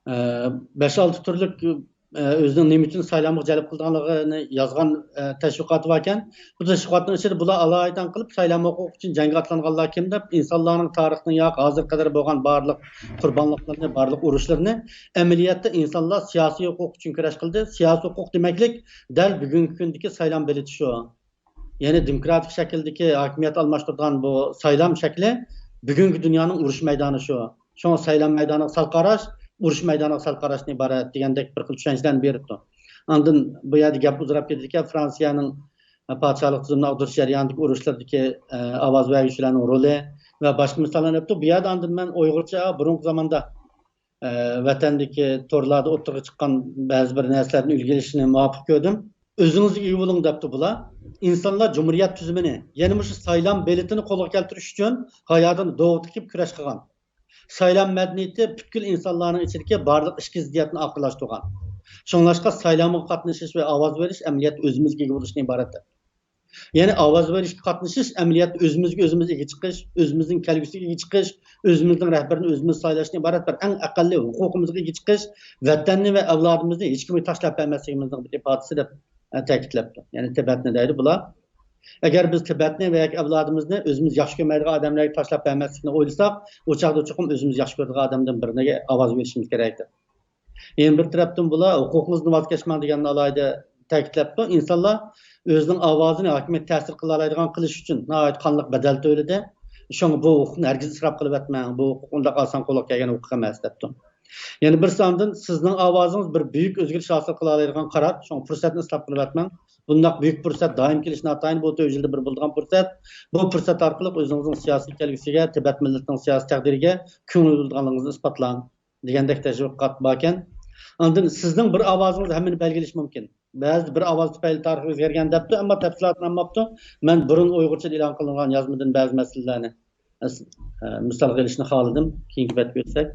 5-6 türlük özünün nima uchun saylanma jalb qilganligini yozgan tashviqoti bor ekan. Bu tashviqotning ichida bular alohida qilib saylanma huquq uchun jangga otlanganlar kim deb insonlarning tarixini yoki hozir qadar bo'lgan barliq qurbonliklarni, barliq urushlarni amaliyotda insonlar siyosiy huquq uchun kurash qildi. Siyosiy huquq demaklik dal bugungi kundagi saylan bileti shu. Ya'ni demokratik shakldagi hokimiyat almashtirgan bu saylan shakli bugungi dunyoning urush maydoni shu. Şoň saylan maydanyny sal garaş, uruş maydanyny sal garaşdan ibaret degandek bir xil tushunchalarni beripdi. Andan bu ýerde gap uzarap ketdik. Fransiýanyň paçalyk tüzümine agdyr şerýandyk uruşlardaki awaz berýüşläriniň roli we başga misallarny aýdypdy. Bu ýerde andan men Uýgurça burunky zamanda watandaki torlarda oturga çykkan bäzi bir näselerini ilgilenişini mawafyk gördüm. Özüňiz iyi bolyň depdi bular. İnsanlar cumhuriyet tüzümini, ýani şu saylan beletini golga keltiriş üçin haýatyny dowutyp küreş kılgan. Saylan medeniyeti bütün insanların içindeki barlık işki ziddiyatını akıllaştırgan. Şoňlaşqa saylanma katnaşyş ve awaz beriş emniyet özümizge ega boluşdan ibaret. Yani awaz beriş katnaşyş emniyet özümizge ega çykyş, özümizin kelgüsüge ega çykyş, özümizin rehberini özümüz saylaşdan ibaret bir en akally hukukymyzga ega çykyş, vatanny we awladymizni hiç kimi taşlap bermesligimizin bir ifadesi dep täkitlepdi. Yani Tibetni deydi bular. Eğer biz Tibetni veya avladımızı özümüz yaxşı görmeydiği adamlara taşlap vermezlikini oylasak, o çağda çoxum özümüz yaxşı gördüğü adamdan birine avaz verişimiz gerektir. Yani bir taraftan bula hukukumuzni vaz keçmek deganni alayda ta'kidlapdi. İnsanlar özünün avazını hakimiyet ta'sir qila oladigan qilish uchun nihoyat qanliq bedel to'ladi. Şoň bu hukukni hergiz israf qilib etmang. Bu hukuk unda qalsan qo'lga kelgan hukuk emas depdi. Yani bir sandan sizning ovozingizning bir büyük özgürlük hosil qila oladigan qarar, şoň fursatni israf qilib etmang. Bundak büyük fırsat daim kelişine atayın bu tövjilde bir bulduğun fırsat. Bu fırsat arkalık özünüzün siyasi kelgisiga, Tibet milletinin siyasi takdiriga köngül bulduğunluğunuzu ispatlan degandek tecrübe baken. Andın sizin bir avazınız hemen belgeleş mümkün. Bazı bir avaz tüpaylı tarih özgergen depti ama tepsilatını anmaptı. Men burun Uygurça ilan kılınan yazmadan bazı meselelerini misal gelişini xaladım. Keyinki bet görsek.